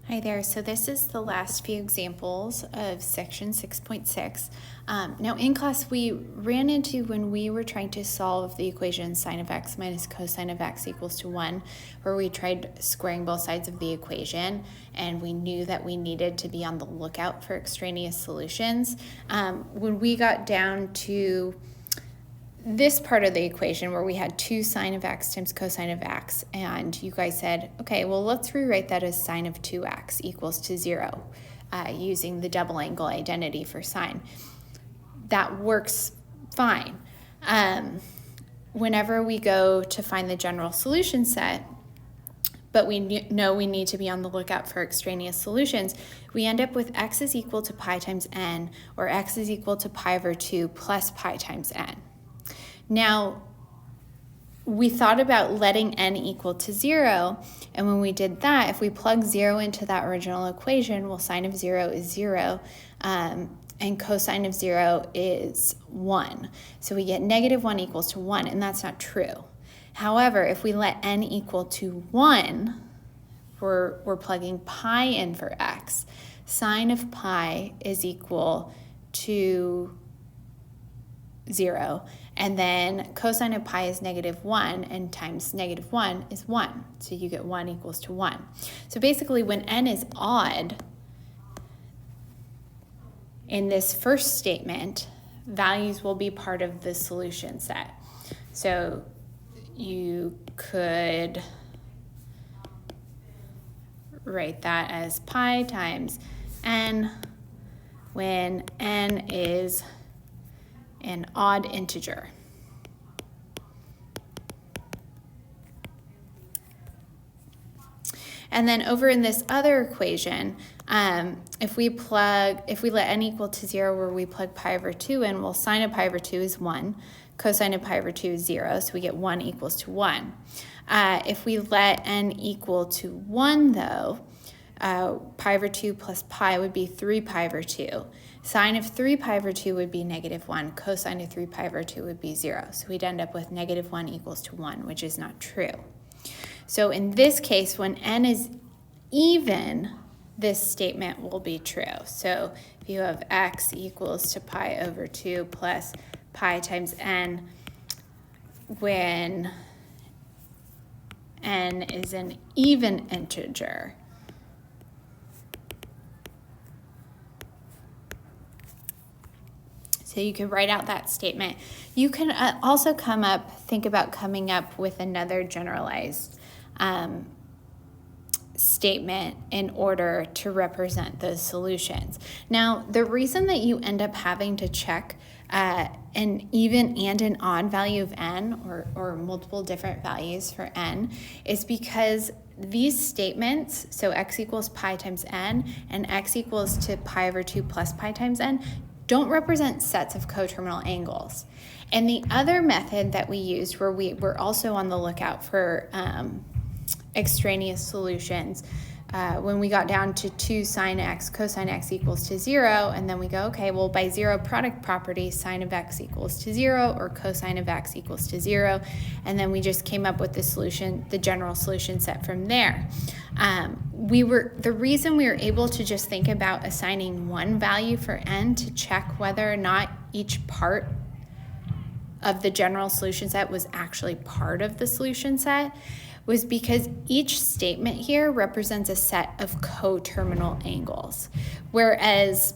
Hi there. So this is the last few examples of section 6.6. Now in class we ran into when we were trying to solve the equation sine of x minus cosine of x equals to 1, where we tried squaring both sides of the equation and we knew that we needed to be on the lookout for extraneous solutions. When we got down to this part of the equation where we had 2 sine of x times cosine of x, and you guys said, okay, well, let's rewrite that as sine of 2x equals to 0 using the double angle identity for sine. That works fine. Whenever we go to find the general solution set, but we know we need to be on the lookout for extraneous solutions, we end up with x is equal to pi times n, or x is equal to pi over 2 plus pi times n. Now, we thought about letting n equal to 0, and when we did that, if we plug 0 into that original equation, well, sine of 0 is 0, and cosine of 0 is 1. So we get negative 1 equals to 1, and that's not true. However, if we let n equal to 1, we're plugging pi in for x. Sine of pi is equal to 0, and then cosine of pi is negative 1, and times negative 1 is 1. So you get 1 equals to 1. So basically when n is odd, in this first statement, values will be part of the solution set. So you could write that as pi times n when n is an odd integer. And then over in this other equation, if we let n equal to 0 where we plug pi over 2 in, well, sine of pi over 2 is 1, cosine of pi over 2 is 0, so we get 1 equals to 1. If we let n equal to 1, though, pi over 2 plus pi would be 3 pi over 2. Sine of 3 pi over 2 would be negative 1. Cosine of 3 pi over 2 would be 0. So we'd end up with negative 1 equals to 1, which is not true. So in this case, when n is even, this statement will be true. So if you have x equals to pi over 2 plus pi times n, when n is an even integer, so you can write out that statement. You can also think about coming up with another generalized statement in order to represent those solutions. Now, the reason that you end up having to check an even and an odd value of n, or multiple different values for n, is because these statements, so x equals pi times n and x equals to pi over 2 plus pi times n, don't represent sets of coterminal angles. And the other method that we used, where we were also on the lookout for extraneous solutions, when we got down to 2 sine x cosine x equals to 0, and then we go, okay, well, by zero product property, sine of x equals to 0 or cosine of x equals to 0, and then we just came up with the solution, the general solution set from there. The reason we were able to just think about assigning one value for n to check whether or not each part of the general solution set was actually part of the solution set was because each statement here represents a set of coterminal angles. Whereas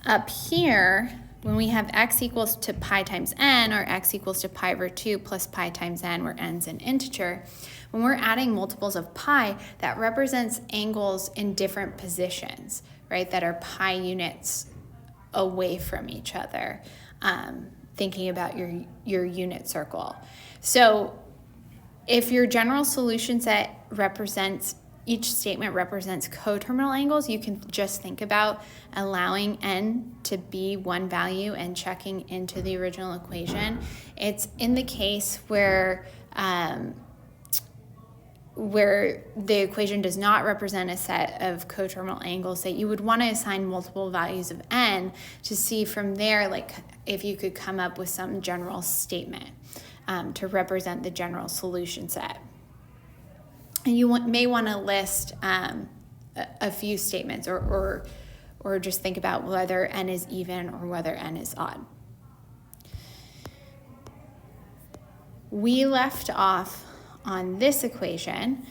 up here, when we have x equals to pi times n, or x equals to pi over 2 plus pi times n, where n's an integer, when we're adding multiples of pi, that represents angles in different positions, right, that are pi units away from each other, thinking about your unit circle. So if your general solution set each statement represents coterminal angles, you can just think about allowing n to be one value and checking into the original equation. It's in the case where the equation does not represent a set of coterminal angles that you would want to assign multiple values of n to see from there, like, if you could come up with some general statement to represent the general solution set. And you may want to list a few statements or just think about whether n is even or whether n is odd. We left off on this equation,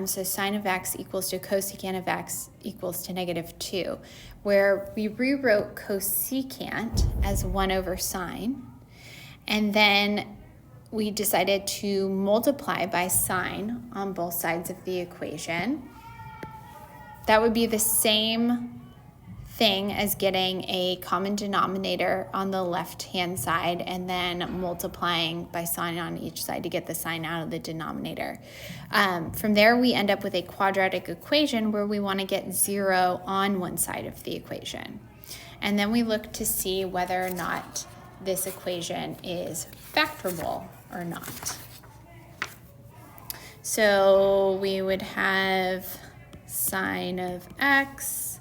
so sine of x equals to cosecant of x equals to -2, where we rewrote cosecant as 1 over sine, and then we decided to multiply by sine on both sides of the equation. That would be the same thing as getting a common denominator on the left-hand side and then multiplying by sine on each side to get the sine out of the denominator. From there, we end up with a quadratic equation where we want to get 0 on one side of the equation. And then we look to see whether or not this equation is factorable or not. So we would have sine of x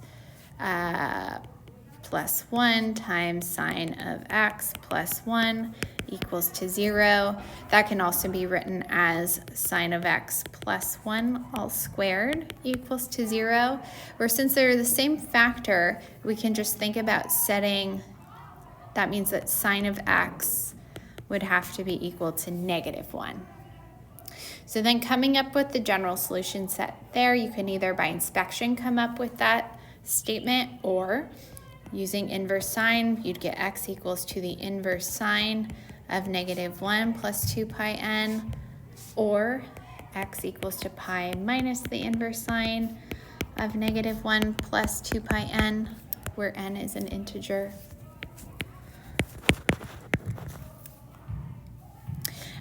plus 1 times sine of x plus 1 equals to 0. That can also be written as sine of x plus 1 all squared equals to 0. Or since they're the same factor, we can just think about setting, that means that sine of x would have to be equal to -1. So then coming up with the general solution set there, you can either by inspection come up with that statement, or using inverse sine, you'd get x equals to the inverse sine of -1 plus 2 pi n, or x equals to pi minus the inverse sine of -1 plus 2 pi n, where n is an integer.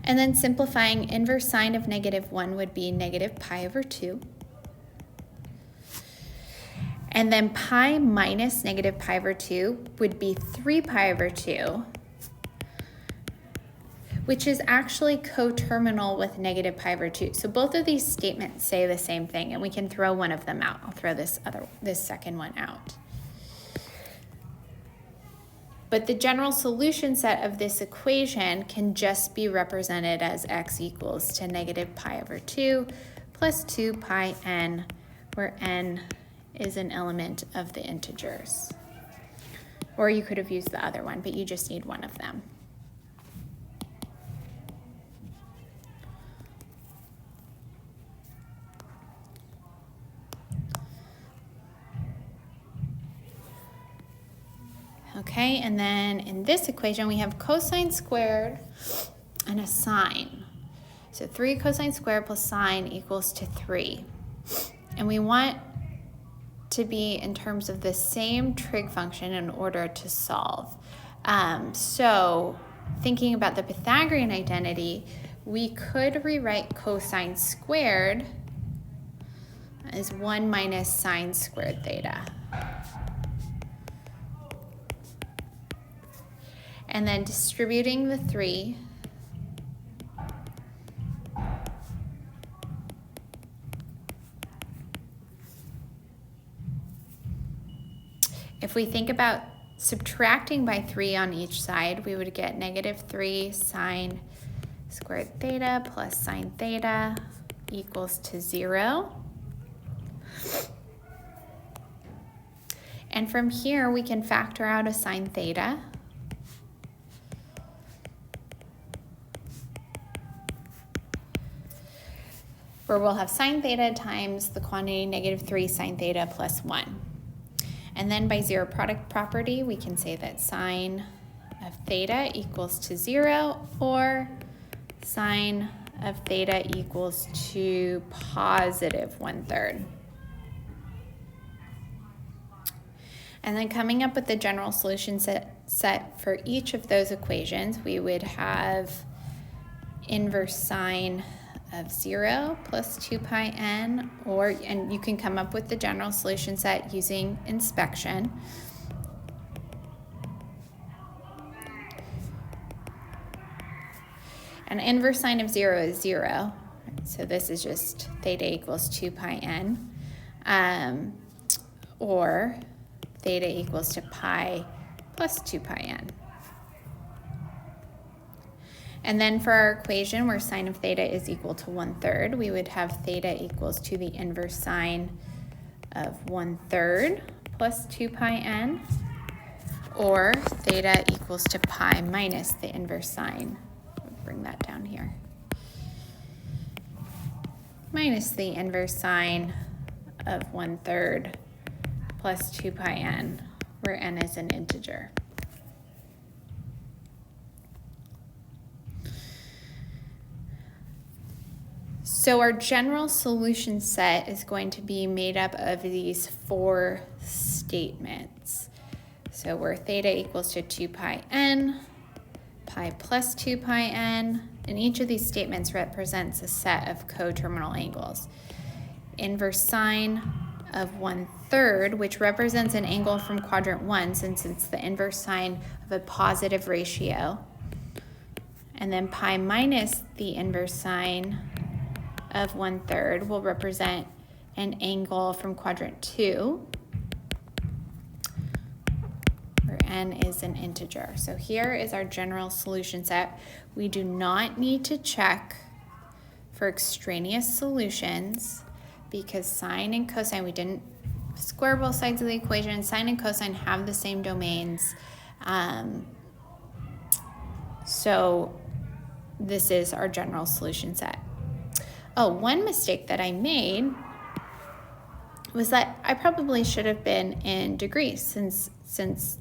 And then simplifying, inverse sine of -1 would be -pi/2. And then pi minus -pi/2 would be 3pi/2, which is actually coterminal with -pi/2. So both of these statements say the same thing, and we can throw one of them out. I'll throw this second one out. But the general solution set of this equation can just be represented as x equals to -pi/2 plus 2 pi n, where n is an element of the integers. Or you could have used the other one, but you just need one of them. Okay, and then in this equation, we have cosine squared and a sine. So 3 cosine squared plus sine equals to 3. And we want to be in terms of the same trig function in order to solve. So thinking about the Pythagorean identity, we could rewrite cosine squared as 1 minus sine squared theta. And then distributing the 3, if we think about subtracting by 3 on each side, we would get -3 sine squared theta plus sine theta equals to 0. And from here, we can factor out a sine theta. Where we'll have sine theta times the quantity -3 sine theta plus 1. And then by zero product property, we can say that sine of theta equals to 0, or sine of theta equals to positive 1/3. And then coming up with the general solution set for each of those equations, we would have inverse sine of 0 plus 2 pi n, and you can come up with the general solution set using inspection. And inverse sine of 0 is 0, so this is just theta equals 2 pi n, or theta equals to pi plus 2 pi n. And then for our equation where sine of theta is equal to 1/3, we would have theta equals to the inverse sine of 1/3 plus 2 pi n, or theta equals to pi minus the inverse sine. I'll bring that down here. Minus the inverse sine of 1/3 plus 2 pi n, where n is an integer. So our general solution set is going to be made up of these 4 statements. So where theta equals to 2 pi n, pi plus 2 pi n, and each of these statements represents a set of coterminal angles. Inverse sine of 1/3, which represents an angle from quadrant 1 since it's the inverse sine of a positive ratio. And then pi minus the inverse sine of 1/3 will represent an angle from quadrant 2, where n is an integer. So here is our general solution set. We do not need to check for extraneous solutions because sine and cosine, we didn't square both sides of the equation. Sine and cosine have the same domains. So this is our general solution set. Oh, one mistake that I made was that I probably should have been in degrees since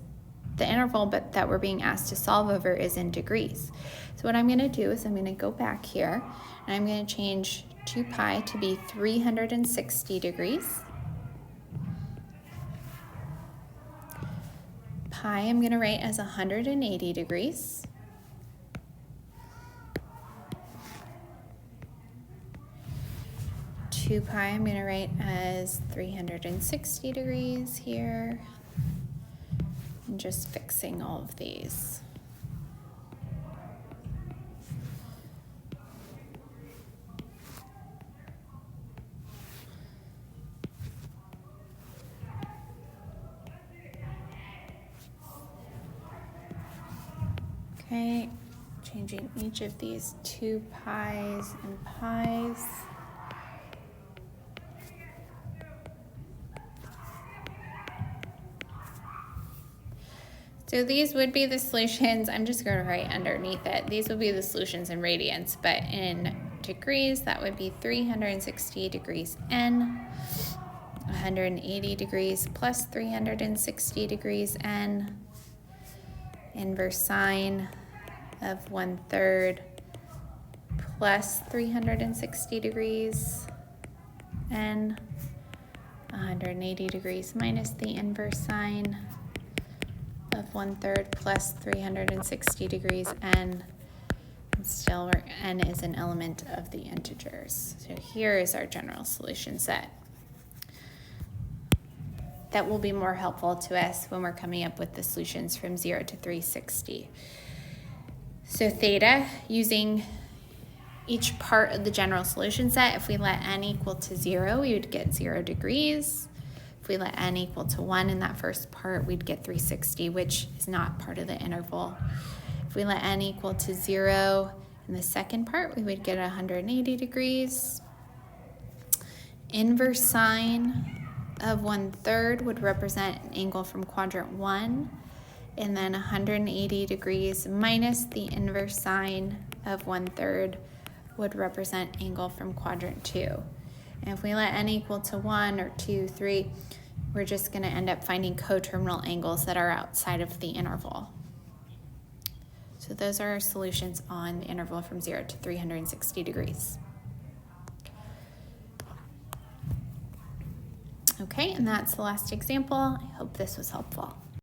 the interval that we're being asked to solve over is in degrees. So what I'm going to do is I'm going to go back here and I'm going to change 2 pi to be 360 degrees. Pi I'm going to write as 180 degrees. Two pi I'm going to write as 360 degrees here. I'm just fixing all of these. Okay, changing each of these 2 pi's and pi's. So these would be the solutions. I'm just going to write underneath it. These would be the solutions in radians, but in degrees, that would be 360 degrees n, 180 degrees plus 360 degrees n, inverse sine of 1/3 plus 360 degrees n, 180 degrees minus the inverse sine of 1/3 plus 360 degrees n, and still where n is an element of the integers. So here is our general solution set. That will be more helpful to us when we're coming up with the solutions from 0 to 360. So theta, using each part of the general solution set, if we let n equal to 0, we would get 0 degrees. If we let n equal to 1 in that first part, we'd get 360, which is not part of the interval. If we let n equal to 0 in the second part, we would get 180 degrees. Inverse sine of 1/3 would represent an angle from quadrant 1, and then 180 degrees minus the inverse sine of 1/3 would represent angle from quadrant 2. And if we let n equal to 1 or 2, 3, we're just going to end up finding coterminal angles that are outside of the interval. So those are our solutions on the interval from 0 to 360 degrees. Okay, and that's the last example. I hope this was helpful.